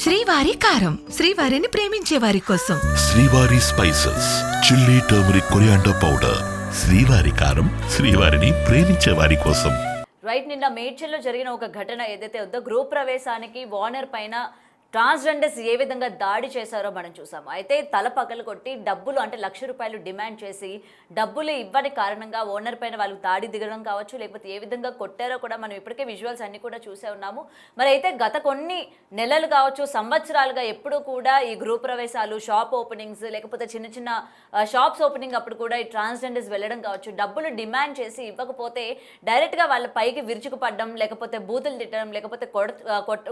శ్రీవారి కారం, శ్రీవారిని ప్రేమించే వారి కోసం. శ్రీవారి spices, chilli, turmeric, coriander powder. శ్రీవారి కారం, శ్రీవారిని ప్రేమించే వారి కోసం. రైట్, నిన్న మేడ్చల్లో జరిగిన ఒక ఘటన ఏదైతే ఉందో, గృహ ప్రవేశానికి వార్నర్ పైన ట్రాన్స్జెండర్స్ ఏ విధంగా దాడి చేశారో మనం చూసాము. అయితే తల పగలు కొట్టి డబ్బులు అంటే ₹1,00,000 డిమాండ్ చేసి డబ్బులు ఇవ్వని కారణంగా ఓనర్ పైన వాళ్ళు దాడి దిగడం కావచ్చు, లేకపోతే ఏ విధంగా కొట్టారో కూడా మనం ఇప్పటికే విజువల్స్ అన్ని కూడా చూసే ఉన్నాము. మరి అయితే గత కొన్ని నెలలు కావచ్చు, సంవత్సరాలుగా ఎప్పుడూ కూడా ఈ గృహ ప్రవేశాలు, షాప్ ఓపెనింగ్స్, లేకపోతే చిన్న చిన్న షాప్స్ ఓపెనింగ్ అప్పుడు కూడా ఈ ట్రాన్స్జెండర్స్ వెళ్ళడం కావచ్చు, డబ్బులు డిమాండ్ చేసి ఇవ్వకపోతే డైరెక్ట్గా వాళ్ళ పైకి విరుచుకుపడడం, లేకపోతే బూతులు తిట్టడం, లేకపోతే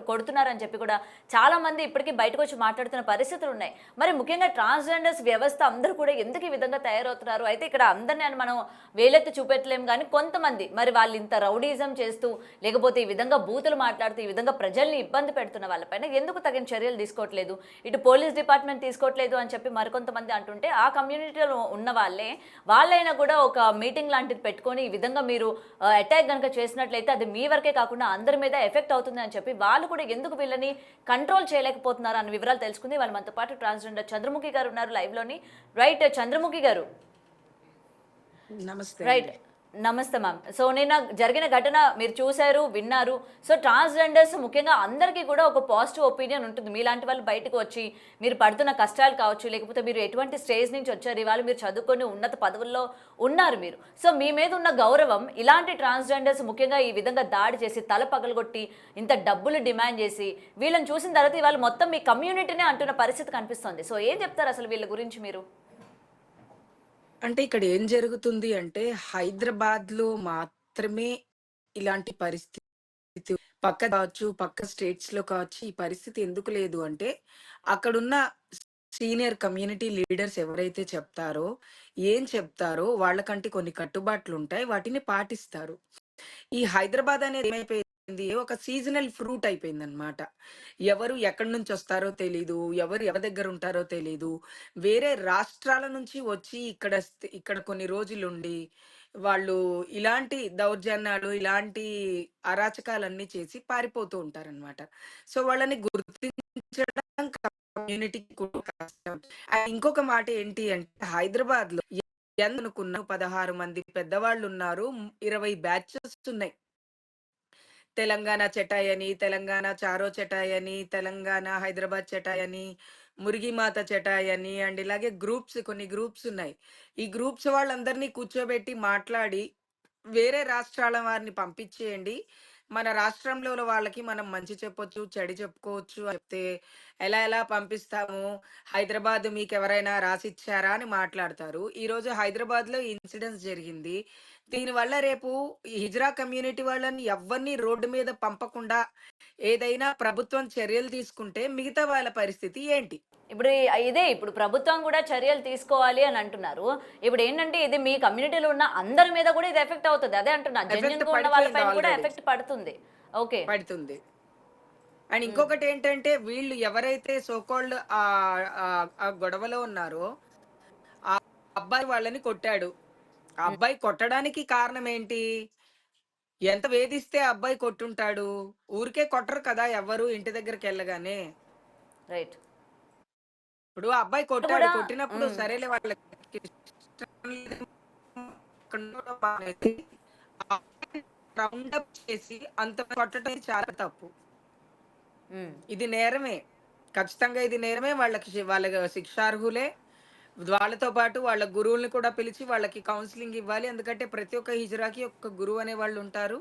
కొడుతున్నారని చెప్పి కూడా చాలా మంది ఇప్పటికీ బయటకు వచ్చి మాట్లాడుతున్న పరిస్థితులు ఉన్నాయి. మరి ముఖ్యంగా ట్రాన్స్జెండర్స్ వ్యవస్థ అందరూ కూడా ఎందుకు ఈ విధంగా తయారవుతున్నారు? అయితే ఇక్కడ అందరినీ మనం వేలెత్తి చూపెట్టలేము, కానీ కొంతమంది మరి వాళ్ళు ఇంత రౌడీజం చేస్తూ, లేకపోతే ఈ విధంగా బూతులు మాట్లాడుతూ, ఈ విధంగా ప్రజల్ని ఇబ్బంది పెడుతున్న వాళ్ళపైన ఎందుకు తగిన చర్యలు తీసుకోవట్లేదు, ఇటు పోలీస్ డిపార్ట్మెంట్ తీసుకోవట్లేదు అని చెప్పి మరికొంతమంది అంటుంటే, ఆ కమ్యూనిటీలో ఉన్న వాళ్ళైనా కూడా ఒక మీటింగ్ లాంటిది పెట్టుకొని ఈ విధంగా మీరు అటాక్ కనుక చేసినట్లయితే అది మీ వరకే కాకుండా అందరి మీద ఎఫెక్ట్ అవుతుంది అని చెప్పి వాళ్ళు కూడా ఎందుకు వీళ్ళని కంట్రోల్ చేయలేకపోతున్నారు అన్న వివరాలు తెలుసుకుంది. వాళ్ళు మనతో పాటు ట్రాన్స్జెండర్ చంద్రముఖి గారు ఉన్నారు లైవ్ లోని. రైట్, చంద్రముఖి గారు. నమస్తే. రైట్, నమస్తే మ్యామ్. సో నిన్న జరిగిన ఘటన మీరు చూశారు, విన్నారు. సో ట్రాన్స్జెండర్స్ ముఖ్యంగా అందరికీ కూడా ఒక పాజిటివ్ ఒపీనియన్ ఉంటుంది. మీలాంటి వాళ్ళు బయటకు వచ్చి మీరు పడుతున్న కష్టాలు కావచ్చు, లేకపోతే మీరు ఎటువంటి స్టేజ్ నుంచి వచ్చారు, ఇవాళ మీరు చదువుకొని ఉన్నత పదవుల్లో ఉన్నారు మీరు. సో మీ మీద ఉన్న గౌరవం ఇలాంటి ట్రాన్స్జెండర్స్ ముఖ్యంగా ఈ విధంగా దాడి చేసి తల పగలగొట్టి ఇంత డబ్బులు డిమాండ్ చేసి వీళ్ళని చూసిన తర్వాత ఇవాళ మొత్తం మీ కమ్యూనిటీనే అంటున్న పరిస్థితి కనిపిస్తుంది. సో ఏం చెప్తారు అసలు వీళ్ళ గురించి మీరు? అంటే ఇక్కడ ఏం జరుగుతుంది అంటే, హైదరాబాద్‌లో మాత్రమే ఇలాంటి పరిస్థితి, పక్క కావచ్చు, పక్క స్టేట్స్‌లో కావచ్చు, ఈ పరిస్థితి ఎందుకు లేదు అంటే, అక్కడున్న సీనియర్ కమ్యూనిటీ లీడర్స్ ఎవరైతే చెప్తారో, ఏం చెప్తారో వాళ్ళకంటే కొన్ని కట్టుబాట్లుంటాయి. వాటిని పాటిస్తారు. ఈ హైదరాబాద్ అనేది ఏమైపోయింది, ఒక సీజనల్ ఫ్రూట్ అయిపోయిందనమాట. ఎవరు ఎక్కడి నుంచి వస్తారో తెలీదు, ఎవరు ఎవరి దగ్గర ఉంటారో తెలీదు. వేరే రాష్ట్రాల నుంచి వచ్చి ఇక్కడ కొన్ని రోజులుండి వాళ్ళు ఇలాంటి దౌర్జన్యాలు, ఇలాంటి అరాచకాలన్నీ చేసి పారిపోతూ ఉంటారనమాట. సో వాళ్ళని గుర్తించడం కమ్యూనిటీకి కూడా కష్టం. అండ్ ఇంకొక మాట ఏంటి అంటే, హైదరాబాద్ లో అనుకున్న 16 మంది పెద్దవాళ్ళు ఉన్నారు, 20 బ్యాచెస్ ఉన్నాయి. తెలంగాణ చటాయ్ అని, తెలంగాణ చారో చటాయ్ అని, తెలంగాణ హైదరాబాద్ చటాయ్ అని, మురిగిమాత చటాయ్ అని, అండ్ ఇలాగే కొన్ని గ్రూప్స్ ఉన్నాయి. ఈ గ్రూప్స్ వాళ్ళందరినీ కూర్చోబెట్టి మాట్లాడి వేరే రాష్ట్రాల వారిని పంపించేయండి, మన రాష్ట్రంలో వాళ్ళకి మనం మంచి చెప్పొచ్చు, చెడు చెప్పుకోవచ్చు అని చెప్తే, ఎలా పంపిస్తాము, హైదరాబాద్ మీకు ఎవరైనా రాసిచ్చారా అని మాట్లాడతారు. ఈరోజు హైదరాబాద్ లో ఇన్సిడెంట్స్ జరిగింది. దీనివల్ల రేపు ఈ హిజ్రా కమ్యూనిటీ వాళ్ళని ఎవరిని రోడ్డు మీద పంపకుండా ఏదైనా ప్రభుత్వం చర్యలు తీసుకుంటే మిగతా వాళ్ళ పరిస్థితి ఏంటి? ఇప్పుడు ప్రభుత్వం కూడా చర్యలు తీసుకోవాలి అని అంటున్నారు. ఇప్పుడు ఏంటంటే ఇది మీ కమ్యూనిటీలో ఉన్న అందరి మీద కూడా ఇది ఎఫెక్ట్ అవుతుంది. అదే అంటున్నా, జెన్యున్ గా ఉన్న వాళ్ళపైన కూడా ఎఫెక్ట్ పడుతుంది. ఓకే, పడుతుంది. అండ్ ఇంకొకటి ఏంటంటే, వీళ్ళు ఎవరైతే సోకాల్డ్ ఆ గొడవలో ఉన్నారో, ఆ అబ్బాయి వాళ్ళని కొట్టాడు. ఆ అబ్బాయి కొట్టడానికి కారణం ఏంటి? ఎంత వేధిస్తే ఆ అబ్బాయి కొట్టుంటాడు? ఊరికే కొట్టరు కదా ఎవ్వరు ఇంటి దగ్గరికి వెళ్ళగానే. రైట్. ఇప్పుడు ఆ అబ్బాయి కొట్టాడు, కొట్టినప్పుడు సరేలే వాళ్ళకి రౌండప్ చేసి అంత కొట్టడం చాలా తప్పు. ఇది నేరమే, ఖచ్చితంగా ఇది నేరమే. వాళ్ళ శిక్షార్హులే. వాళ్ళతో పాటు వాళ్ళ గురువుల్ని కూడా పిలిచి వాళ్ళకి కౌన్సిలింగ్ ఇవ్వాలి. ఎందుకంటే ప్రతి ఒక్క హిజ్రాకి ఒక గురువు అనే వాళ్ళు ఉంటారు.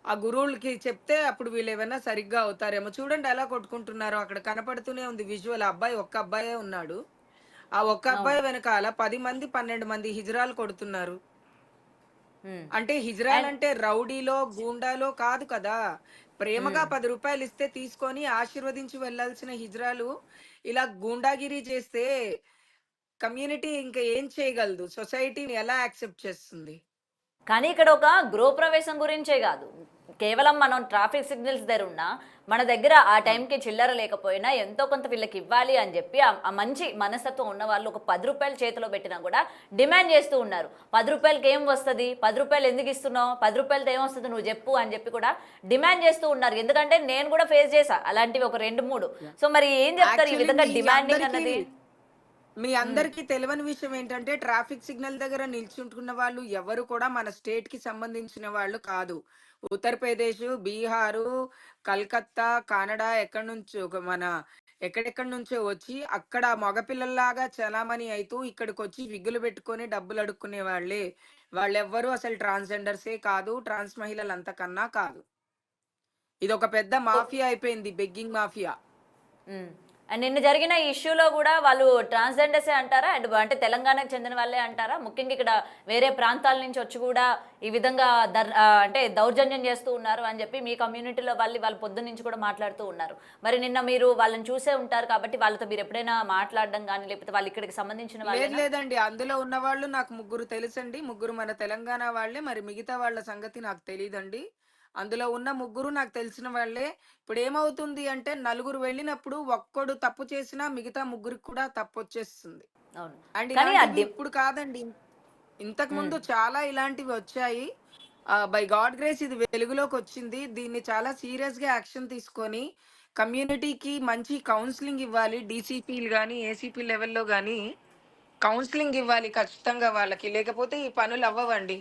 ఆ గురువులకి చెప్తే అప్పుడు వీళ్ళు ఏమైనా సరిగ్గా అవుతారేమో. చూడండి ఎలా కొట్టుకుంటున్నారో, అక్కడ కనపడుతూనే ఉంది విజువల్. ఒక్క అబ్బాయే ఉన్నాడు. ఆ ఒక్క అబ్బాయి వెనకాల 10 మంది 12 మంది హిజ్రాలు కొడుతున్నారు. అంటే హిజ్రాల్ అంటే రౌడీలో, గూండాలో కాదు కదా. ప్రేమగా ₹10 ఇస్తే తీసుకొని ఆశీర్వదించి వెళ్లాల్సిన హిజ్రాలు ఇలా గూండాగిరి చేస్తే కమ్యూనిటీ ఇంకా ఏం చేయగలదు? సొసైటీని ఎలా యాక్సెప్ట్ చేస్తుంది? కానీ ఇక్కడ ఒక గృహప్రవేశం గురించే కాదు, కేవలం మనం ట్రాఫిక్ సిగ్నల్స్ దగ్గర ఉన్నా మన దగ్గర ఆ టైంకి చిల్లర లేకపోయినా ఎంతో కొంత వీళ్ళకి ఇవ్వాలి అని చెప్పి ఆ మంచి మనస్తత్వం ఉన్న వాళ్ళు ఒక 10 రూపాయలు చేతిలో పెట్టినా కూడా డిమాండ్ చేస్తూ ఉన్నారు. 10 రూపాయలకి ఏం వస్తుంది, 10 రూపాయలు ఎందుకు ఇస్తున్నావు, 10 రూపాయలతో ఏం వస్తుంది నువ్వు చెప్పు అని చెప్పి కూడా డిమాండ్ చేస్తూ ఉన్నారు. ఎందుకంటే నేను కూడా ఫేస్ చేశా అలాంటివి ఒక 2-3. సో మరి ఏం చెప్తారు ఈ విధంగా డిమాండింగ్ అన్నది? మీ అందరికీ తెలియని విషయం ఏంటంటే ట్రాఫిక్ సిగ్నల్ దగ్గర నిల్చుంటున్న వాళ్ళు ఎవరు కూడా మన స్టేట్ కి సంబంధించిన వాళ్ళు కాదు. ఉత్తరప్రదేశ్, బీహారు, కలకత్తా, కన్నడ ఎక్కడెక్కడి నుంచో వచ్చి అక్కడ మగపిల్లల్లాగా చలామణి అవుతూ ఇక్కడికి వచ్చి విగ్గులు పెట్టుకొని డబ్బులు అడుక్కునే వాళ్ళే. వాళ్ళెవ్వరూ అసలు ట్రాన్స్జెండర్సే కాదు, ట్రాన్స్ మహిళలు అంతకన్నా కాదు. ఇది ఒక పెద్ద మాఫియా అయిపోయింది, బెగ్గింగ్ మాఫియా. అండ్ నిన్న జరిగిన ఇష్యూలో కూడా వాళ్ళు ట్రాన్స్జెండర్సే అంటారా, అండ్ అంటే తెలంగాణకు చెందిన వాళ్ళే అంటారా? ముఖ్యంగా ఇక్కడ వేరే ప్రాంతాల నుంచి వచ్చి కూడా ఈ విధంగా అంటే దౌర్జన్యం చేస్తూ ఉన్నారు అని చెప్పి మీ కమ్యూనిటీలో వాళ్ళ పొద్దున్న నుంచి కూడా మాట్లాడుతూ ఉన్నారు. మరి నిన్న మీరు వాళ్ళని చూసే ఉంటారు కాబట్టి వాళ్ళతో మీరు ఎప్పుడైనా మాట్లాడడం కానీ లేకపోతే వాళ్ళు ఇక్కడికి సంబంధించిన వాళ్ళు? లేదండి, అందులో ఉన్న వాళ్ళు నాకు 3 తెలుసండి. 3 మన తెలంగాణ వాళ్ళే. మరి మిగతా వాళ్ళ సంగతి నాకు తెలియదండి. అందులో ఉన్న 3 నాకు తెలిసిన వాళ్ళే. ఇప్పుడు ఏమవుతుంది అంటే నలుగురు వెళ్ళినప్పుడు ఒక్కడు తప్పు చేసినా మిగతా 3కి కూడా తప్పు వచ్చేస్తుంది. అవును. అండ్ కానీ ఇలాంటివి ఇప్పుడు కాదండి, ఇంతకు ముందు చాలా ఇలాంటివి వచ్చాయి. బై గాడ్ గ్రేస్ ఇది వెలుగులోకి వచ్చింది. దీన్ని చాలా సీరియస్ గా యాక్షన్ తీసుకొని కమ్యూనిటీకి మంచి కౌన్సిలింగ్ ఇవ్వాలి. డీసీపీలు కానీ ఏసీపీ లెవెల్లో కానీ కౌన్సిలింగ్ ఇవ్వాలి ఖచ్చితంగా వాళ్ళకి, లేకపోతే ఈ పనులు అవ్వవండి.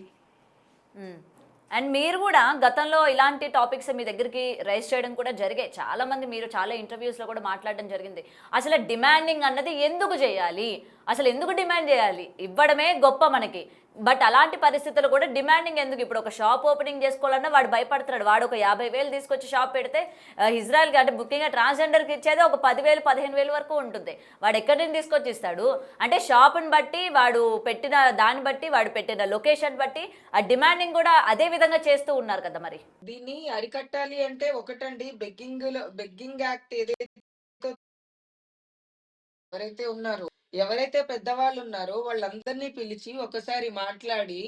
అండ్ మీరు కూడా గతంలో ఇలాంటి టాపిక్స్ మీ దగ్గరికి రైజ్ చేయడం కూడా జరిగాయి. చాలా మంది మీరు చాలా ఇంటర్వ్యూస్లో కూడా మాట్లాడడం జరిగింది. అసలు డిమాండింగ్ అన్నది ఎందుకు చేయాలి, అసలు ఎందుకు డిమాండ్ చేయాలి? ఇవ్వడమే గొప్ప మనకి, బట్ అలాంటి పరిస్థితులు కూడా డిమాండింగ్ ఎందుకు? ఇప్పుడు ఒక షాప్ ఓపెనింగ్ చేసుకోవాలన్నా వాడు భయపడుతున్నాడు. వాడు ఒక 50,000 తీసుకొచ్చి షాప్ పెడితే ఇజ్రాయెల్కి అంటే ముఖ్యంగా ట్రాన్స్జెండర్కి ఇచ్చేది ఒక 10,000 15,000 వరకు ఉంటుంది. వాడు ఎక్కడి నుంచి తీసుకొచ్చి ఇస్తాడు? అంటే షాప్ని బట్టి, వాడు పెట్టిన దాన్ని బట్టి, వాడు పెట్టిన లొకేషన్ బట్టి ఆ డిమాండింగ్ కూడా అదే విధంగా చేస్తూ ఉన్నారు కదా. మరి దీన్ని అరికట్టాలి అంటే ఒకటండి, బెగ్గింగ్ యాక్ట్ ఏదైతే ఎవరైతే పెద్దవాళ్ళు ఉన్నారో వాళ్ళందరినీ పిలిచి ఒకసారి మాట్లాడి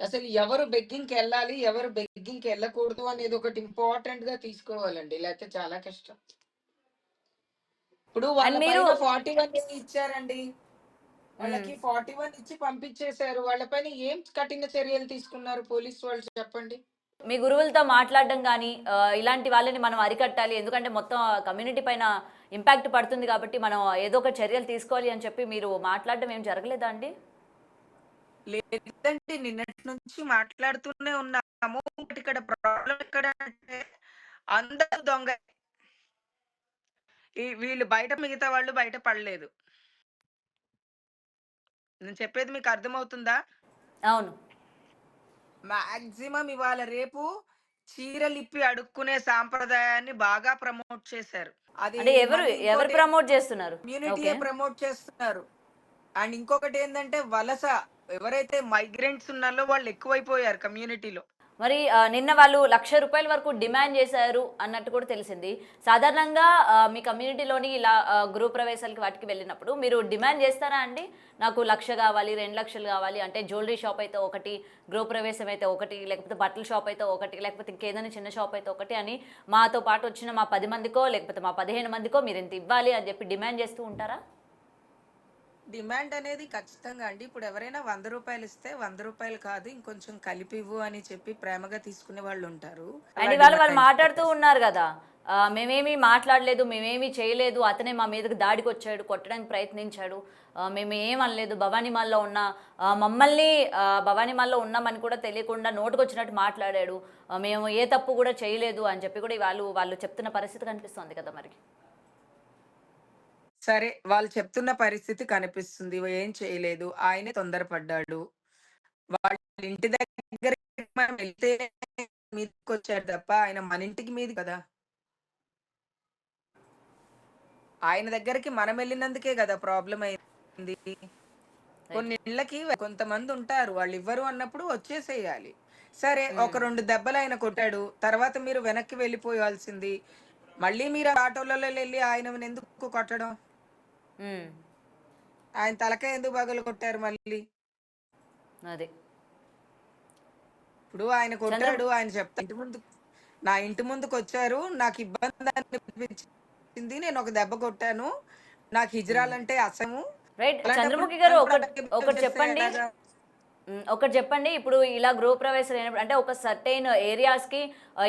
అసలు ఎవరు బెగ్గింగ్కి వెళ్ళాలి, ఎవరు బెగ్గింగ్కి వెళ్ళకూడదు అనేది ఒకటి ఇంపార్టెంట్ గా తీసుకోవాలండి, లేకపోతే చాలా కష్టం. ఇప్పుడు వాళ్ళ మీరు 41 ఇచ్చారండి, వాళ్ళకి 41 ఇచ్చి పంపించేశారు. వాళ్ళపైన ఏం కఠిన చర్యలు తీసుకున్నారు పోలీసు వాళ్ళు చెప్పండి? మీ గురువులతో మాట్లాడడం కానీ ఇలాంటి వాళ్ళని మనం అరికట్టాలి, ఎందుకంటే మొత్తం కమ్యూనిటీ పైన ఇంపాక్ట్ పడుతుంది కాబట్టి మనం ఏదో ఒక చర్యలు తీసుకోవాలి అని చెప్పి మీరు మాట్లాడడం ఏం జరగలేదా అండి? లేదండి, నిన్నటి నుంచి మాట్లాడుతూనే ఉన్నాము. ఇక్కడ ప్రాబ్లం ఎక్కడ అంటే అందరూ దొంగ, వీళ్ళు బయట, మిగతా వాళ్ళు బయట పడలేదు. నేను చెప్పేది మీకు అర్థమవుతుందా? అవును. మాక్సిమం ఇవాళ రేపు చీరలిప్పి అడుక్కునే సాంప్రదాయాన్ని బాగా ప్రమోట్ చేశారు. అది అంటే ఎవరు ప్రమోట్ చేస్తున్నారు? కమ్యూనిటీయే ప్రమోట్ చేస్తున్నారు. అండ్ ఇంకొకటి ఏంటంటే వలస, ఎవరైతే మైగ్రెంట్స్ ఉన్నారో వాళ్ళు ఎక్కువైపోయారు కమ్యూనిటీలో. మరి నిన్న వాళ్ళు ₹1,00,000 వరకు డిమాండ్ చేశారు అన్నట్టు కూడా తెలిసింది. సాధారణంగా మీ కమ్యూనిటీలోని ఇలా గృహ ప్రవేశాలకి వాటికి వెళ్ళినప్పుడు మీరు డిమాండ్ చేస్తారా అండి? నాకు 1,00,000 కావాలి, 2,00,000 కావాలి, అంటే జ్యువెలరీ షాప్ అయితే ఒకటి, గృహ ప్రవేశం అయితే ఒకటి, లేకపోతే బట్టల షాప్ అయితే ఒకటి, లేకపోతే ఇంకేదైనా చిన్న షాప్ అయితే ఒకటి అని మాతో పాటు వచ్చిన మా 10 మందికో లేకపోతే మా 15 మందికో మీరు ఇంత ఇవ్వాలి అని చెప్పి డిమాండ్ చేస్తూ ఉంటారా? డిమాండ్ అనేది ఖచ్చితంగా అండి. ఇప్పుడు ఎవరైనా ₹100 ఇస్తే ₹100 కాదు ఇంకొంచెం కలిపివ్వు అని చెప్పి ప్రేమగా తీసుకునే వాళ్ళు ఉంటారు. అండ్ ఇవాళ వాళ్ళు మాట్లాడుతూ ఉన్నారు కదా, మేమేమీ మాట్లాడలేదు, మేమేమీ చేయలేదు, అతనే మా మీదకి దాడికి వచ్చాడు, కొట్టడానికి ప్రయత్నించాడు, మేము ఏమనలేదు, భవానీ మాల్లో ఉన్న మమ్మల్ని భవానీ మాల్లో ఉన్నామని కూడా తెలియకుండా నోటుకొచ్చినట్టు మాట్లాడాడు, మేము ఏ తప్పు కూడా చేయలేదు అని చెప్పి కూడా వాళ్ళు చెప్తున్న పరిస్థితి కనిపిస్తుంది కదా. మరి సరే, వాళ్ళు చెప్తున్న పరిస్థితి కనిపిస్తుంది, ఏం చేయలేదు, ఆయనే తొందరపడ్డాడు. వాళ్ళ ఇంటి దగ్గర మనం వెళ్తే మీదకి వచ్చాడు తప్ప ఆయన మన ఇంటికి మీది కదా. ఆయన దగ్గరికి మనం వెళ్ళినందుకే కదా ప్రాబ్లం అయింది. కొన్ని ఇళ్ళకి కొంతమంది ఉంటారు, వాళ్ళు ఇవ్వరు అన్నప్పుడు వచ్చేసేయాలి. సరే, ఒక 2 దెబ్బలు ఆయన కొట్టాడు, తర్వాత మీరు వెనక్కి వెళ్ళిపోయాల్సింది. మళ్ళీ మీరు ఆటోలలో వెళ్ళి ఆయన ఎందుకు కొట్టడం? ఆయన తలకాయ ఎందుకు పగలు కొట్టారు మళ్ళీ? అదే ఇప్పుడు ఆయన కొట్టాడు, ఆయన చెప్తా ఇంటి ముందు నా ఇంటి ముందుకొచ్చారు. నాకు ఇబ్బంది అనిపించింది. నేను ఒక దెబ్బ కొట్టాను. నాకు హిజ్రాలంటే అసహ్యము. రైట్. అలాంటప్పుడు చంద్రముఖి గారు నన్ను కూడా ఒకటి అలాగే బిహేవ్ ఒకటి చేస్తే చెప్పండి. ఎలాగా? ఒకటి చెప్పండి. ఇప్పుడు ఇలా గృహప్రవేశాలు అయినప్పుడు అంటే ఒక సర్టెయిన్ ఏరియాస్‌కి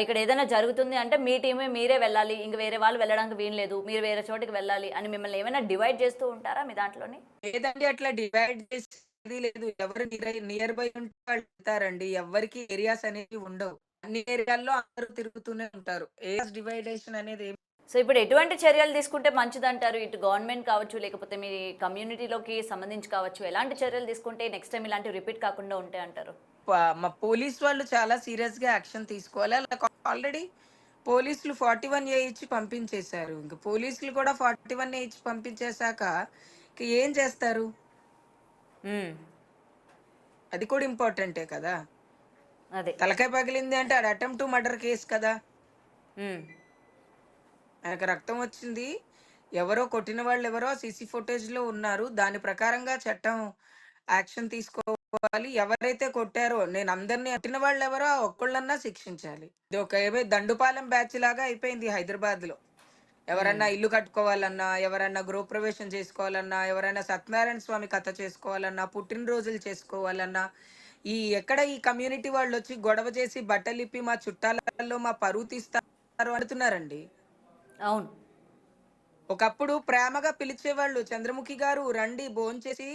ఇక్కడ ఏదైనా జరుగుతుంది అంటే మీ టీమే మీరే వెళ్ళాలి. ఇంక వేరే వాళ్ళు వెళ్ళడానికి వీల్లేదు. మీరు వేరే చోటికి వెళ్ళాలి అని మిమ్మల్ని ఏమైనా డివైడ్ చేస్తూ ఉంటారా మీ దాంట్లోని? లేదండి, అట్లా డివైడ్ చేసేది లేదు. ఎవరు నియర్ బై ఉంటే వాళ్ళు వెళ్తారండి. ఎవ్వరికీ ఏరియాస్ అనేవి ఉండవు. అన్ని ఏరియాల్లో అందరూ తిరుగుతూనే ఉంటారు. ఏరియాస్ డివైడేషన్ అనేది ఏమి సో ఇప్పుడు ఎటువంటి చర్యలు తీసుకుంటే మంచిదంటారు? ఇటు గవర్నమెంట్ కావచ్చు, లేకపోతే మీ కమ్యూనిటీలోకి సంబంధించి కావచ్చు, ఎలాంటి చర్యలు తీసుకుంటే నెక్స్ట్ టైమ్ ఇలాంటివి రిపీట్ కాకుండా ఉంటాయంటారు? మా పోలీస్ వాళ్ళు చాలా సీరియస్‌గా యాక్షన్ తీసుకోవాలి. ఆల్రెడీ పోలీసులు 41 ఇచ్చి పంపించేశారు. ఇంక పోలీసులు కూడా 41 ఇచ్చి పంపించేశాక ఇంక ఏం చేస్తారు? హ్మ్. అది కూడా ఇంపార్టెంటే కదా! అదే. తలకాయ పగిలింది అంటే అది అటెంప్ట్ టు మర్డర్ కేస్ కదా! హ్మ్. ఆయనకు రక్తం వచ్చింది. ఎవరో కొట్టిన వాళ్ళెవరో సీసీ ఫుటేజ్‌లో ఉన్నారు. దాని ప్రకారంగా చట్టం యాక్షన్ తీసుకోవాలి. ఎవరైతే కొట్టారో నేను అందరిని కొట్టిన వాళ్ళెవరో ఒక్కళ్ళన్నా శిక్షించాలి. ఇది ఒక దండుపాలెం బ్యాచ్ లాగా అయిపోయింది హైదరాబాద్‌లో. హ్మ్. ఎవరన్నా ఇల్లు కట్టుకోవాలన్నా, ఎవరన్నా గృహప్రవేశం చేసుకోవాలన్నా, ఎవరైనా సత్యనారాయణ స్వామి కథ చేసుకోవాలన్నా, పుట్టినరోజులు చేసుకోవాలన్నా, ఎక్కడ ఈ కమ్యూనిటీ వాళ్ళొచ్చి గొడవ చేసి బట్టలిప్పి మా చుట్టాలలో మా పరువు తీస్తారు అంటున్నారండి. అవును. ఒకప్పుడు ప్రేమగా పిలిచేవాళ్ళు. చంద్రముఖి గారు రండి భోంచేసి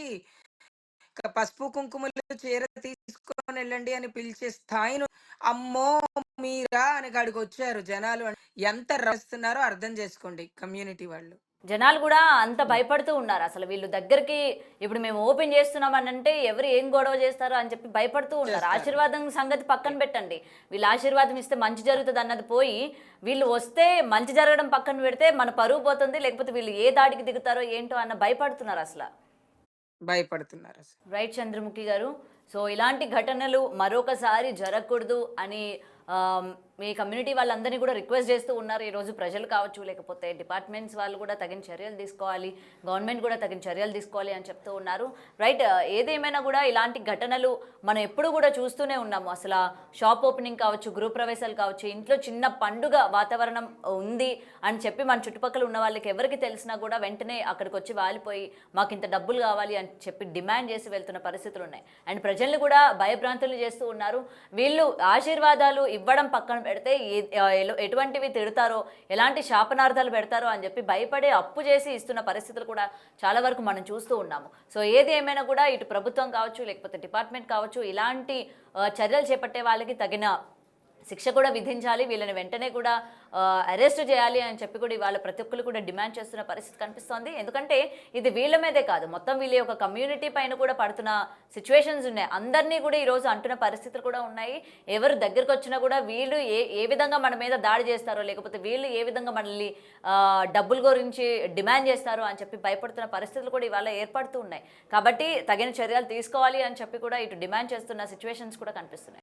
పసుపు కుంకుమలు చీర తీసుకొనెళ్ళండి అని పిలిచే స్థాయిను అమ్మో! మీరా అని కాడికొచ్చారు జనాలు. ఎంత రస్తున్నారో అర్థం చేసుకోండి కమ్యూనిటీ వాళ్ళు. జనాలు గూడా అంత భయపడుతూ ఉన్నారు. అసలు వీళ్ళు దగ్గరికి ఇప్పుడు మేము ఓపెన్ చేస్తున్నామనంటే ఎవరు ఏం గొడవ చేస్తారో అని చెప్పి భయపడుతూ ఉన్నారు. చేస్తారు. ఆశీర్వాదం సంగతి పక్కన పెట్టండి. వీళ్ళు ఆశీర్వాదం ఇస్తే మంచి జరుగుతదన్నది పోయి, వీళ్ళు వస్తే మంచి జరగడం పక్కన పెడితే మన పరువు పోతుంది. లేకపోతే వీళ్ళు ఏ దాడికి దిగుతారో ఏంటో అన్న భయపడుతున్నారసల. భయపడుతున్నారసలు. రైట్ చంద్రముఖి గారు. సో ఇలాంటి ఘటనలు మరొకసారి జరగకూడదు అని మీ కమ్యూనిటీ వాళ్ళందరినీ కూడా రిక్వెస్ట్ చేస్తూ ఉన్నారు. ఈరోజు ప్రజలు కావచ్చు, లేకపోతే డిపార్ట్మెంట్స్ వాళ్ళు కూడా తగిన చర్యలు తీసుకోవాలి, గవర్నమెంట్ కూడా తగిన చర్యలు తీసుకోవాలి అని చెప్తూ ఉన్నారు. రైట్. ఏదేమైనా కూడా ఇలాంటి ఘటనలు మనం ఎప్పుడు కూడా చూస్తూనే ఉన్నాము. అసలు షాప్ ఓపెనింగ్ కావచ్చు, గృహప్రవేశాలు కావచ్చు, ఇంట్లో చిన్న పండుగ వాతావరణం ఉంది అని చెప్పి మన చుట్టుపక్కల ఉన్న వాళ్ళకి ఎవరికి తెలిసినా కూడా వెంటనే అక్కడికి వచ్చి వాలిపోయి మాకు ఇంత డబ్బులు కావాలి అని చెప్పి డిమాండ్ చేసి వెళ్తున్న పరిస్థితులు ఉన్నాయి. అండ్ ప్రజల్ని కూడా భయభ్రాంతులు చేస్తూ ఉన్నారు. వీళ్ళు ఆశీర్వాదాలు ఇవ్వడం పక్కన పెడితే ఎటువంటివి తిడతారో, ఎలాంటి శాపనార్థాలు పెడతారో అని చెప్పి భయపడే అప్పు చేసి ఇస్తున్న పరిస్థితులు కూడా చాలా వరకు మనం చూస్తూ ఉన్నాము. సో ఏది ఏమైనా కూడా ఇటు ప్రభుత్వం కావచ్చు, లేకపోతే డిపార్ట్మెంట్ కావచ్చు, ఇలాంటి చర్యలు చేపట్టే వాళ్ళకి తగిన శిక్ష కూడా విధించాలి. వీళ్ళని వెంటనే కూడా అరెస్ట్ చేయాలి అని చెప్పి కూడా ఇవాళ ప్రతి ఒక్కరు కూడా డిమాండ్ చేస్తున్న పరిస్థితి కనిపిస్తోంది. ఎందుకంటే ఇది వీళ్ళ మీదే కాదు, మొత్తం వీళ్ళ యొక్క కమ్యూనిటీ పైన కూడా పడుతున్న సిచ్యువేషన్స్ ఉన్నాయి. అందరినీ కూడా ఈరోజు అంటున్న పరిస్థితులు కూడా ఉన్నాయి. ఎవరు దగ్గరకు వచ్చినా కూడా వీళ్ళు ఏ విధంగా మన మీద దాడి చేస్తారో, లేకపోతే వీళ్ళు ఏ విధంగా మనల్ని డబ్బుల గురించి డిమాండ్ చేస్తారో అని చెప్పి భయపడుతున్న పరిస్థితులు కూడా ఇవాళ ఏర్పడుతూ ఉన్నాయి. కాబట్టి తగిన చర్యలు తీసుకోవాలి అని చెప్పి కూడా ఇటు డిమాండ్ చేస్తున్న సిచ్యువేషన్స్ కూడా కనిపిస్తున్నాయి.